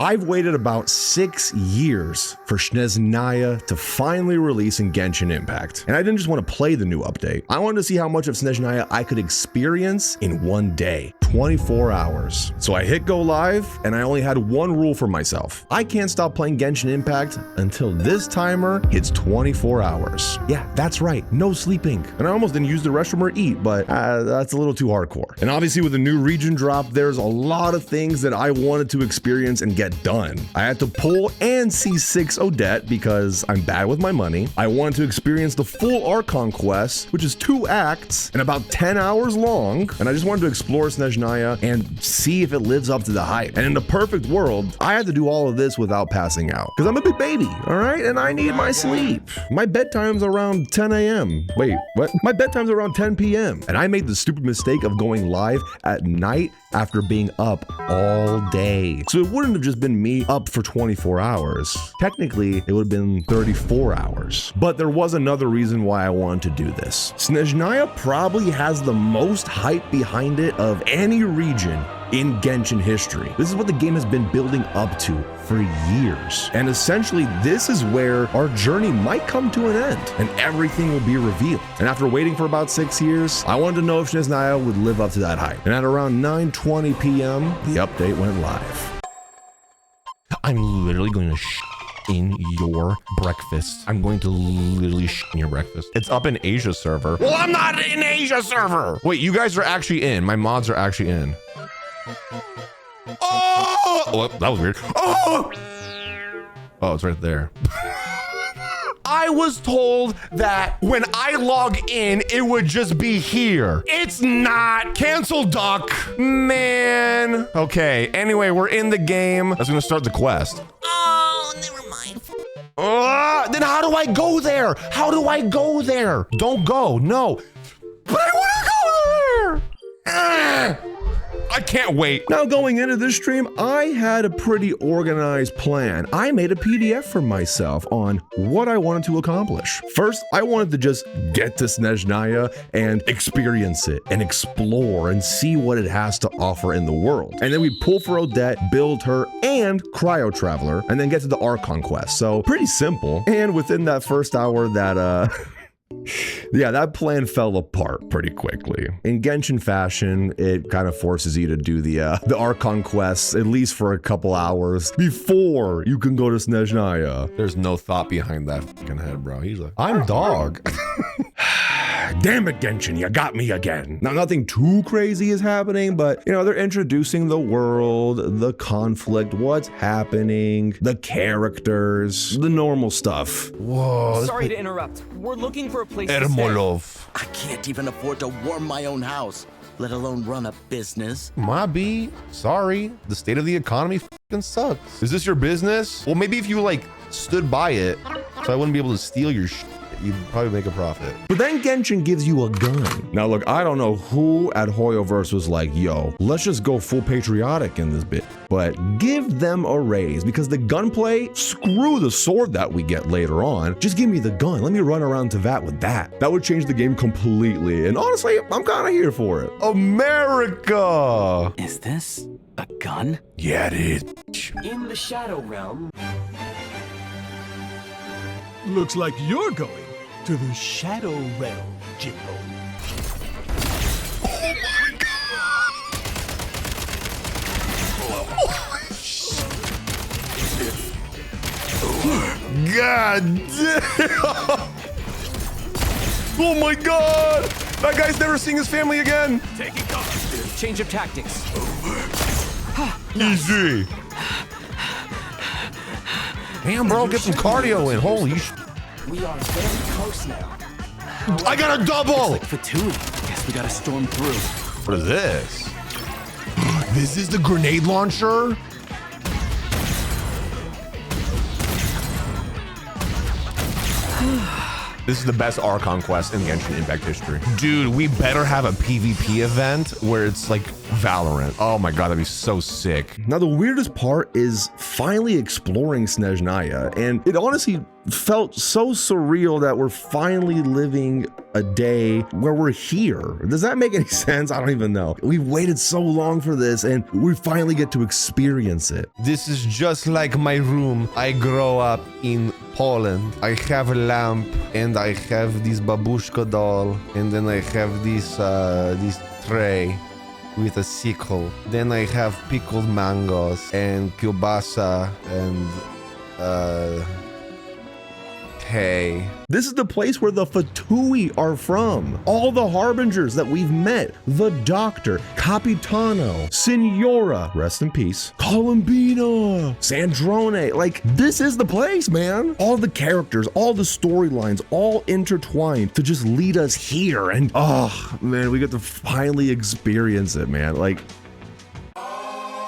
I've waited about 6 years for Snezhnaya to finally release in Genshin Impact. And I didn't just want to play the new update. I wanted to see how much of Snezhnaya I could experience in one day, 24 hours. So I hit go live and I only had one rule for myself. I can't stop playing Genshin Impact until this timer hits 24 hours. Yeah, that's right, no sleeping. And I almost didn't use the restroom or eat, but that's a little too hardcore. And obviously with the new region drop, there's a lot of things that I wanted to experience and get done. I had to pull and C6 Odette because I'm bad with my money. I wanted to experience the full Archon quest, which is 2 acts and about 10 hours long. And I just wanted to explore Snezhnaya and see if it lives up to the hype. And in the perfect world, I had to do all of this without passing out because I'm a big baby, all right? And I need my sleep. My bedtime's around 10 a.m. Wait, what? My bedtime's around 10 p.m. And I made the stupid mistake of going live at night after being up all day. So it wouldn't have just been me up for 24 hours. Technically, it would have been 34 hours. But there was another reason why I wanted to do this. Snezhnaya probably has the most hype behind it of any region in Genshin history. This is what the game has been building up to for years. And essentially, this is where our journey might come to an end and everything will be revealed. And after waiting for about 6 years, I wanted to know if Snezhnaya would live up to that hype. And at around 9:20 p.m., the update went live. I'm literally going to in your breakfast. I'm going to literally in your breakfast. It's up in Asia server. Well, I'm not in Asia server. Wait, you guys are actually in. My mods are actually in. Oh, that was weird. Oh, it's right there. I was told that when I log in, it would just be here. It's not. Cancel duck, man. Okay, anyway, we're in the game. I was gonna start the quest. Oh, never mind. Then how do I go there? How do I go there? Don't go, no. But I wanna go there. I can't wait. Now going into this stream, I had a pretty organized plan. I made a PDF for myself on what I wanted to accomplish. First, I wanted to just get to Snezhnaya and experience it and explore and see what it has to offer in the world. And then we pull for Odette, build her, and Cryo Traveler, and then get to the Archon quest. So pretty simple. And within that first hour yeah, that plan fell apart pretty quickly. In Genshin fashion, it kind of forces you to do the Archon quests, at least for a couple hours, before you can go to Snezhnaya. There's no thought behind that fucking head, bro. He's like, I'm dog. Damn it, Genshin, you got me again. Now, nothing too crazy is happening, but, you know, they're introducing the world, the conflict, what's happening, the characters, the normal stuff. Whoa. Sorry to interrupt. We're looking for a place to stay. Ermolov. I can't even afford to warm my own house, let alone run a business. Mabi, sorry. The state of the economy fucking sucks. Is this your business? Well, maybe if you, like, stood by it, so I wouldn't be able to steal your shit, you'd probably make a profit. But then Genshin gives you a gun. Now look, I don't know who at Hoyoverse was like, yo, let's just go full patriotic in this bit. But give them a raise because the gunplay, screw the sword that we get later on. Just give me the gun. Let me run around Teyvat with that. That would change the game completely. And honestly, I'm kind of here for it. America! Is this a gun? Yeah, it is. In the Shadow Realm. Looks like you're going to the Shadow Realm, Jimbo. Oh my god! God damn! Oh my god! That guy's never seeing his family again! Taking cover. Change of tactics. Easy! Damn, bro, get some cardio in. Holy sh! We are very close now. I got a double! Like fatigue. Guess we gotta storm through. What is this? This is the grenade launcher? This is the best Archon quest in Genshin Impact history. Dude, we better have a PvP event where it's like Valorant. Oh my god, that'd be so sick. Now, the weirdest part is finally exploring Snezhnaya, and it honestly felt so surreal that we're finally living a day where we're here. Does that make any sense? I don't even know. We've waited so long for this, and we finally get to experience it. This is just like my room. I grow up in Poland. I have a lamp, and I have this babushka doll, and then I have this tray with a sickle. Then I have pickled mangoes and kielbasa and hay. This is the place where the Fatui are from. All the harbingers that we've met. The Doctor, Capitano, Signora, rest in peace, Columbina, Sandrone. Like, this is the place, man. All the characters, all the storylines, all intertwined to just lead us here. And, oh, man, we get to finally experience it, man. Like,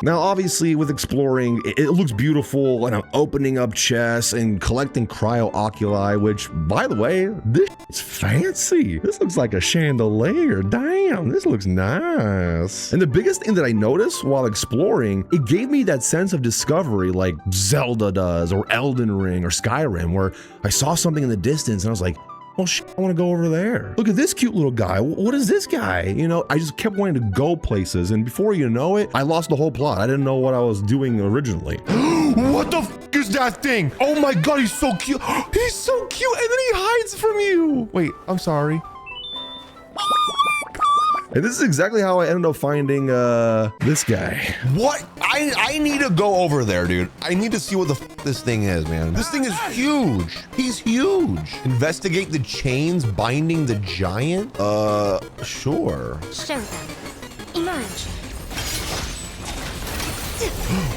now, obviously, with exploring, it looks beautiful, and I'm opening up chests and collecting cryo oculi, which, by the way, this is fancy. This looks like a chandelier. Damn, this looks nice. And the biggest thing that I noticed while exploring, it gave me that sense of discovery like Zelda does, or Elden Ring, or Skyrim, where I saw something in the distance and I was like, oh shit, I want to go over there. Look at this cute little guy. What is this guy? You know, I just kept wanting to go places, and before you know it, I lost the whole plot. I didn't know what I was doing originally. What the f is that thing? Oh my god, he's so cute. He's so cute, and then he hides from you. Wait, I'm sorry. And this is exactly how I ended up finding this guy. What? I need to go over there, dude. I need to see what the f this thing is, man. This thing is huge. He's huge. Investigate the chains binding the giant? Sure. Show them. Emerge.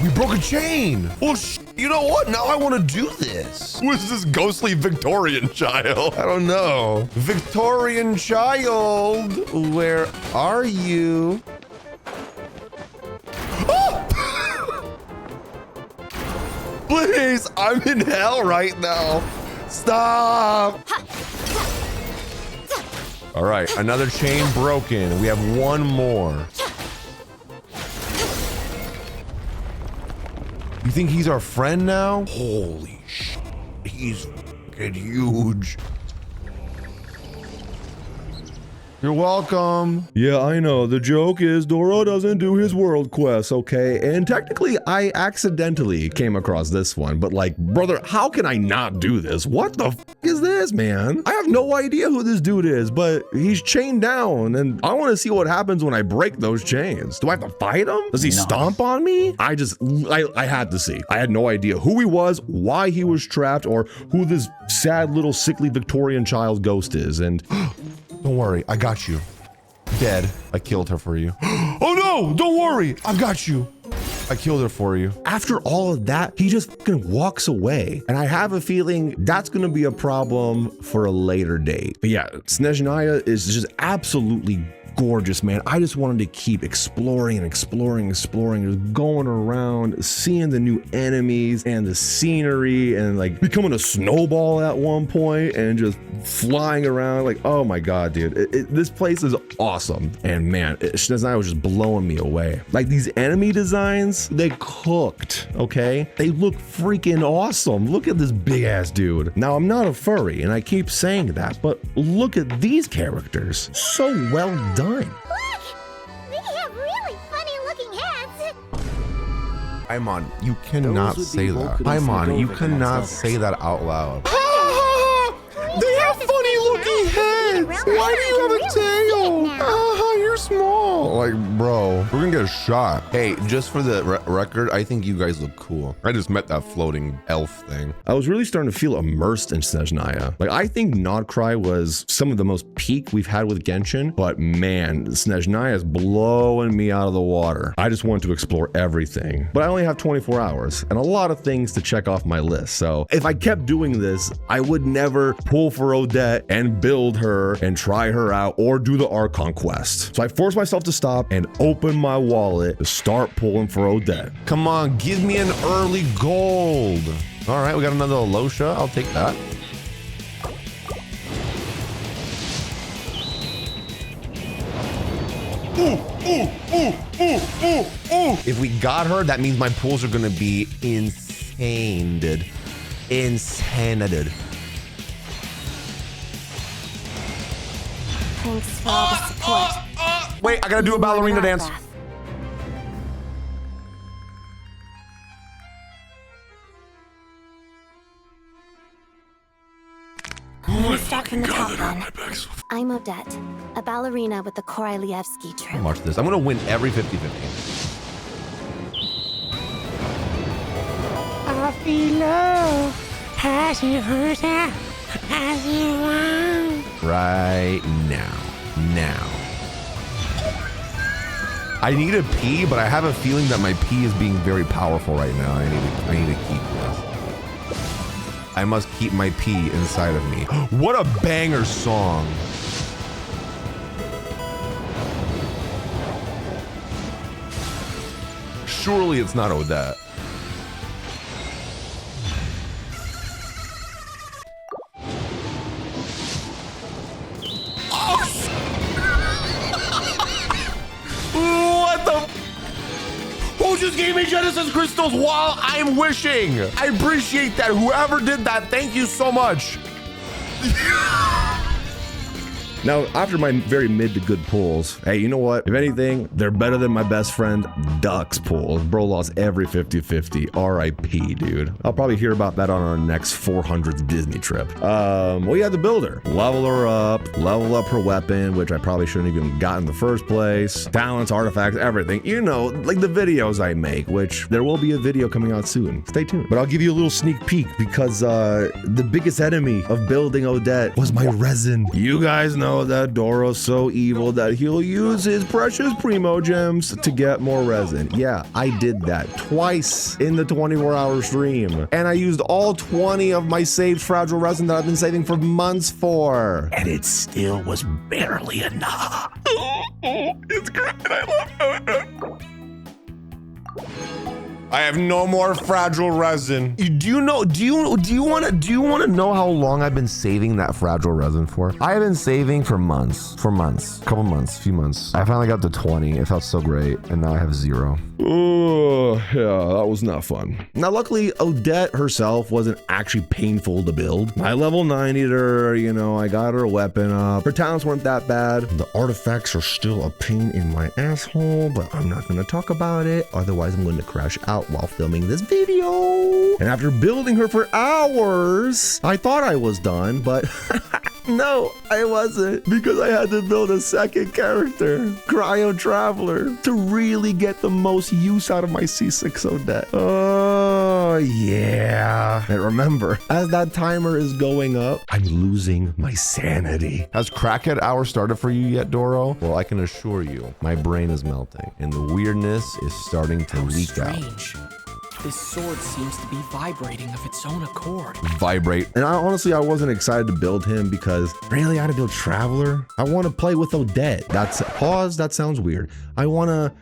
We broke a chain. Well, you know what? Now I want to do this. Who is this ghostly Victorian child? I don't know. Victorian child, where are you? Please, I'm in hell right now. Stop. All right, another chain broken. We have one more. You think he's our friend now? Holy sh! He's fucking huge. You're welcome. Yeah, I know. The joke is Doro doesn't do his world quests, okay? And technically, I accidentally came across this one, but like, brother, how can I not do this? What the f is this, man? I have no idea who this dude is, but he's chained down, and I want to see what happens when I break those chains. Do I have to fight him? Does he stomp on me? I had to see. I had no idea who he was, why he was trapped, or who this sad little sickly Victorian child ghost is, and don't worry, I got you. Dead. I killed her for you. Oh no, don't worry, I've got you. I killed her for you. After all of that, he just fucking walks away. And I have a feeling that's gonna be a problem for a later date. But yeah, Snezhnaya is just absolutely gorgeous, man. I just wanted to keep exploring and exploring, just going around, seeing the new enemies and the scenery, and like becoming a snowball at one point and just flying around. Like, oh my god, dude, this place is awesome. And man, Snezhnaya was just blowing me away. Like, these enemy designs, they cooked, okay? They look freaking awesome. Look at this big ass dude. Now, I'm not a furry, and I keep saying that, but look at these characters. So well done. Look! They have really funny-looking heads. Paimon, you cannot Those would say be that. Vulcan's Paimon, you takeover cannot amongst say others. that out loud. They have funny looking heads. Why do you have a tail? You're small. Like, bro, we're gonna get a shot. Hey, just for the record, I think you guys look cool. I just met that floating elf thing. I was really starting to feel immersed in Snezhnaya. Like, I think Nodcry was some of the most peak we've had with Genshin, but man, Snezhnaya is blowing me out of the water. I just want to explore everything, but I only have 24 hours and a lot of things to check off my list. So if I kept doing this, I would never pull for Odette and build her and try her out or do the Archon quest. So I forced myself to stop and open my wallet to start pulling for Odette. Come on, give me an early gold. All right, we got another Alosha. I'll take that. Ooh, ooh, ooh, If we got her, that means my pulls are gonna be insane, dude. Insane, dude. Thanks for all the support. Wait, I gotta do a ballerina dance. Let's start from the top then. I'm Odette, a ballerina with the Korolievsky troupe. Watch this. I'm gonna win every 50-50. I feel love as you hurt as you want. Right now. I need a pee, but I have a feeling that my pee is being very powerful right now. I need to keep this. I must keep my pee inside of me. What a banger song. Surely it's not Odette. What the? Who just gave me Genesis crystals while I'm wishing? I appreciate that. Whoever did that, thank you so much. Now, after my very mid to good pulls, hey, you know what? If anything, they're better than my best friend Duck's pulls. Bro lost every 50-50. RIP, dude. I'll probably hear about that on our next 400th Disney trip. Well, you had to build her. Level her up, level up her weapon, which I probably shouldn't even got in the first place. Talents, artifacts, everything. You know, like the videos I make, which there will be a video coming out soon. Stay tuned. But I'll give you a little sneak peek because the biggest enemy of building Odette was my resin. You guys know that Doro's so evil that he'll use his precious Primo Gems to get more resin. Yeah, I did that twice in the 24-hour stream. And I used all 20 of my saved fragile resin that I've been saving for months for. And it still was barely enough. It's great. I love it. I have no more fragile resin. Do you want to know how long I've been saving that fragile resin for? I have been saving for months, few months. I finally got to 20. It felt so great. And now I have 0. Oh, yeah, that was not fun. Now, luckily, Odette herself wasn't actually painful to build. I level 90'd her, you know, I got her weapon up. Her talents weren't that bad. The artifacts are still a pain in my asshole, but I'm not gonna talk about it. Otherwise, I'm going to crash out while filming this video. And after building her for hours, I thought I was done, but no, I wasn't, because I had to build a second character, Cryo Traveler, to really get the most use out of my C6 Odette. Oh, yeah. And remember, as that timer is going up, I'm losing my sanity. Has Crackhead Hour started for you yet, Doro? Well, I can assure you, my brain is melting and the weirdness is starting to leak out. Strange. This sword seems to be vibrating of its own accord. Vibrate. And honestly, I wasn't excited to build him because really I had to build Traveler. I want to play with Odette. That sounds weird. I want to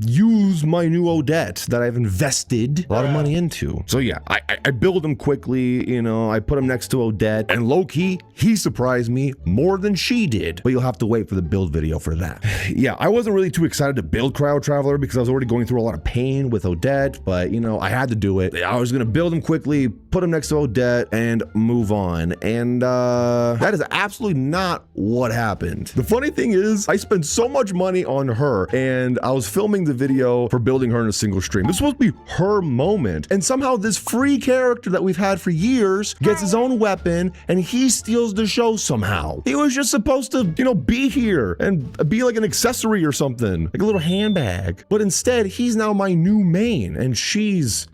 use my new Odette that I've invested a lot of money into. So yeah, I build him quickly, you know, I put him next to Odette, and low-key, he surprised me more than she did, but you'll have to wait for the build video for that. Yeah, I wasn't really too excited to build Cryo Traveler because I was already going through a lot of pain with Odette, but you know, I had to do it. I was gonna build him quickly, put him next to Odette, and move on. And that is absolutely not what happened. The funny thing is, I spent so much money on her, and I was filming the video for building her in a single stream. This was supposed to be her moment, and somehow this free character that we've had for years gets his own weapon, and he steals the show somehow. He was just supposed to, you know, be here and be like an accessory or something, like a little handbag. But instead, he's now my new main, and she's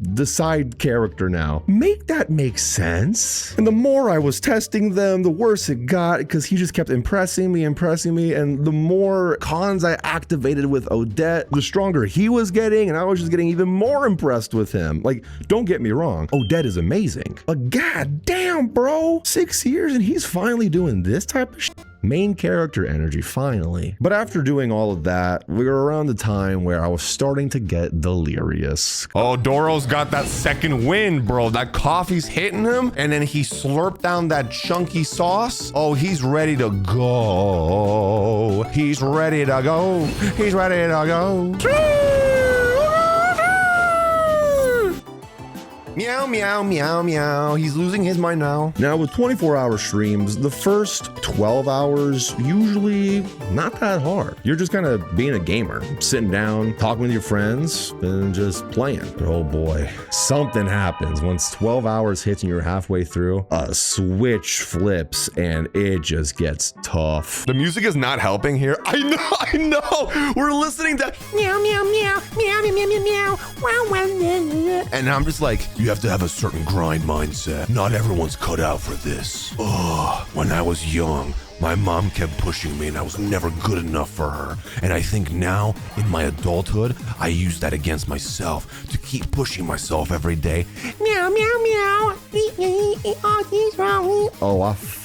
the side character now. Make that make sense. And the more I was testing them, the worse it got, because he just kept impressing me. And the more cons I activated with Odette, the stronger he was getting, and I was just getting even more impressed with him. Like, don't get me wrong, Odette is amazing, but god damn, bro, 6 years and he's finally doing this type of shit. main character energy finally. But after doing all of that, we were around the time where I was starting to get delirious. Oh, Doro's got that second wind, bro. That coffee's hitting him, and then he slurped down that chunky sauce. Oh, he's ready to go. He's ready to go. He's ready to go. Meow, meow, meow, meow. He's losing his mind now. Now, with 24-hour streams, the first 12 hours usually not that hard. You're just kind of being a gamer, sitting down, talking with your friends, and just playing. But oh boy, something happens. Once 12 hours hits and you're halfway through, a switch flips and it just gets tough. The music is not helping here. I know. We're listening to Meow, meow, meow, meow, meow, meow, meow, meow, wow, wow, wow. and I'm just like, You have to have a certain grind mindset. Not everyone's cut out for this. Oh, when I was young, my mom kept pushing me and I was never good enough for her. And I think now, in my adulthood, I use that against myself to keep pushing myself every day. Meow, meow, meow. Oh, he's wrong. Oh, I fucked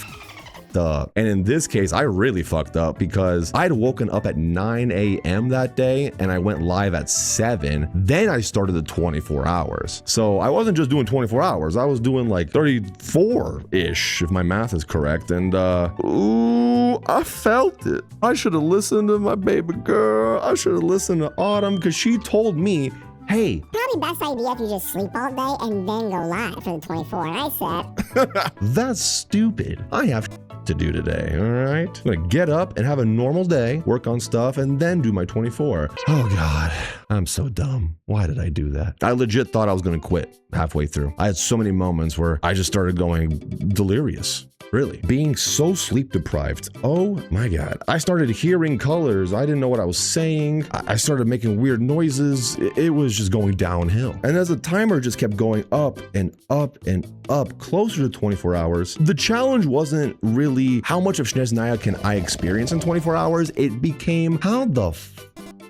up. And in this case, I really fucked up because I'd woken up at 9 a.m. that day and I went live at 7. Then I started the 24 hours. So I wasn't just doing 24 hours. I was doing like 34-ish, if my math is correct. And ooh, I felt it. I should have listened to my baby girl. I should have listened to Autumn because she told me, hey, Probably best idea if you just sleep all day and then go live for the 24. And I said, that's stupid. I have to do today, all right? I'm gonna get up and have a normal day, work on stuff, and then do my 24. Oh God, I'm so dumb. Why did I do that? I legit thought I was gonna quit halfway through. I had so many moments where I just started going delirious. Really, being so sleep deprived. Oh my God. I started hearing colors. I didn't know what I was saying. I started making weird noises. It was just going downhill. And as the timer just kept going up and up and up, closer to 24 hours, the challenge wasn't really how much of Snezhnaya can I experience in 24 hours. It became how the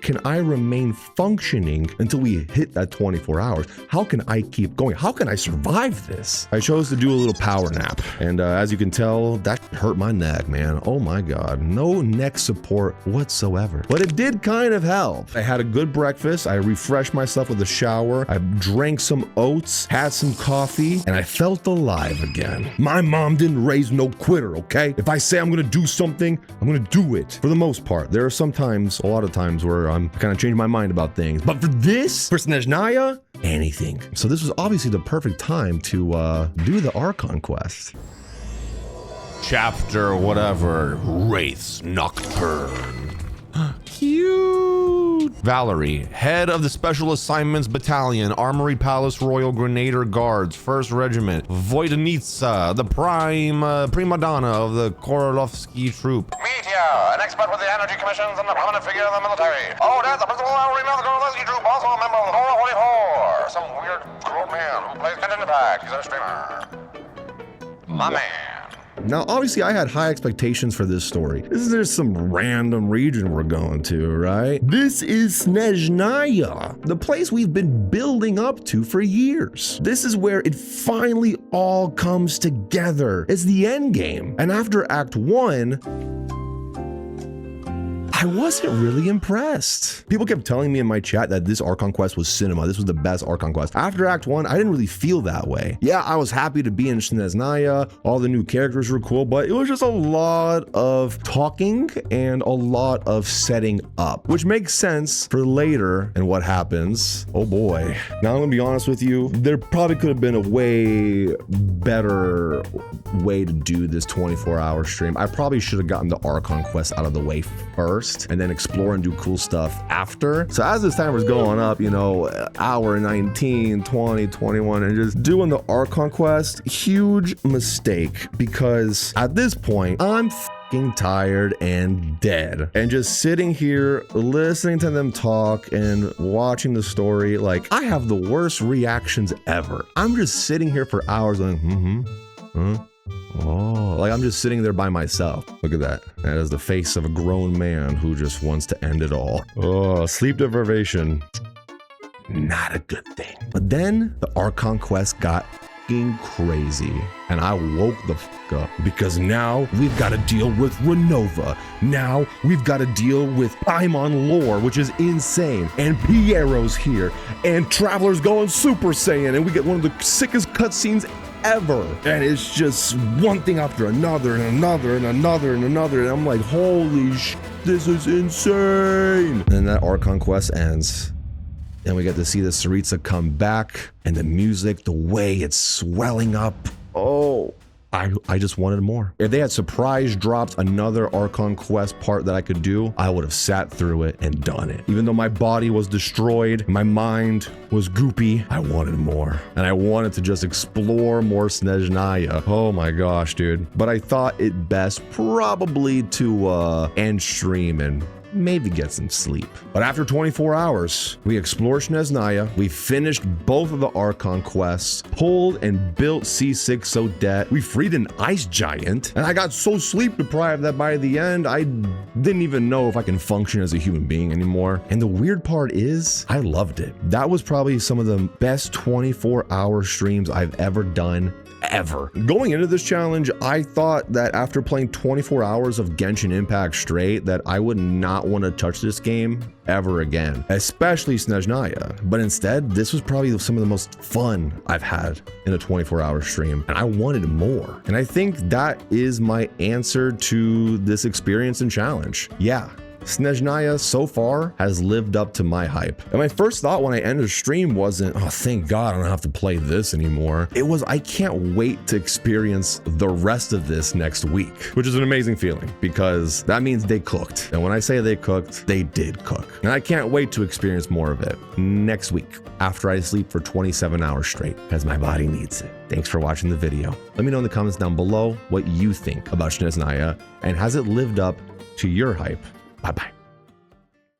can I remain functioning until we hit that 24 hours? How can I keep going? How can I survive this? I chose to do a little power nap. And as you can tell, that hurt my neck, man. Oh my God, no neck support whatsoever. But it did kind of help. I had a good breakfast. I refreshed myself with a shower. I drank some oats, had some coffee, and I felt alive again. My mom didn't raise no quitter, okay? If I say I'm gonna do something, I'm gonna do it. For the most part, there are some times, a lot of times where I'm kind of changing my mind about things. But for this, for Snezhnaya, anything. So this was obviously the perfect time to do the Archon quest. chapter whatever, Wraiths Nocturne. Cute. Valerie, head of the Special Assignments Battalion, Armory Palace Royal Grenadier Guards, 1st Regiment, Voidenitsa, the prima donna of the Korolovsky Troop. Meteor, an expert with the Energy Commissions and a prominent figure in the military. Odette, the principal Arena of the Korolovsky Troop, also a member of the Nora 44. Some weird grown man who plays Genshin Impact. He's a streamer. My man. Now, obviously, I had high expectations for this story. This is just some random region we're going to, right? This is Snezhnaya, the place we've been building up to for years. This is where it finally all comes together. It's the end game. And after Act 1, I wasn't really impressed. People kept telling me in my chat that this Archon quest was cinema. This was the best Archon quest. After Act 1, I didn't really feel that way. Yeah, I was happy to be in Snezhnaya. All the new characters were cool, but it was just a lot of talking and a lot of setting up, which makes sense for later and what happens. Oh boy. Now I'm gonna be honest with you. There probably could have been a way better way to do this 24-hour stream. I probably should have gotten the Archon quest out of the way first and then explore and do cool stuff after. So as this timer's going up, you know, hour 19, 20, 21, and just doing the Archon quest, huge mistake, because at this point, I'm fucking tired and dead. And just sitting here, listening to them talk and watching the story, like, I have the worst reactions ever. I'm just sitting here for hours going, oh, like I'm just sitting there by myself. Look at that. That is the face of a grown man who just wants to end it all. Oh, sleep deprivation. Not a good thing. But then the Archon quest got fucking crazy. And I woke the fuck up because now we've got to deal with Renova. Now we've got to deal with Paimon lore, which is insane. And Piero's here. And Traveler's going Super Saiyan. And we get one of the sickest cutscenes ever. And it's just one thing after another and another and another and another. And I'm like, holy sh, this is insane. And then that Archon quest ends. And we get to see the Tsaritsa come back, and the music, the way it's swelling up. Oh, I just wanted more. If they had surprise dropped another Archon quest part that I could do, I would have sat through it and done it. Even though my body was destroyed, my mind was goopy, I wanted more. And I wanted to just explore more Snezhnaya. Oh my gosh, dude. But I thought it best probably to end stream and maybe get some sleep. But after 24 hours, we explored Snezhnaya, we finished both of the Archon quests, pulled and built C6 Odette, we freed an ice giant, and I got so sleep deprived that by the end, I didn't even know if I can function as a human being anymore. And the weird part is, I loved it. That was probably some of the best 24-hour streams I've ever done. Ever. Going into this challenge, I thought that after playing 24 hours of Genshin Impact straight, that I would not want to touch this game ever again, especially Snezhnaya. But instead, this was probably some of the most fun I've had in a 24-hour stream, and I wanted more. And I think that is my answer to this experience and challenge. Yeah. Snezhnaya so far has lived up to my hype. And my first thought when I ended the stream wasn't, oh, thank God I don't have to play this anymore. It was, I can't wait to experience the rest of this next week, which is an amazing feeling because that means they cooked. And when I say they cooked, they did cook. And I can't wait to experience more of it next week after I sleep for 27 hours straight as my body needs it. Thanks for watching the video. Let me know in the comments down below what you think about Snezhnaya and has it lived up to your hype. Bye-bye.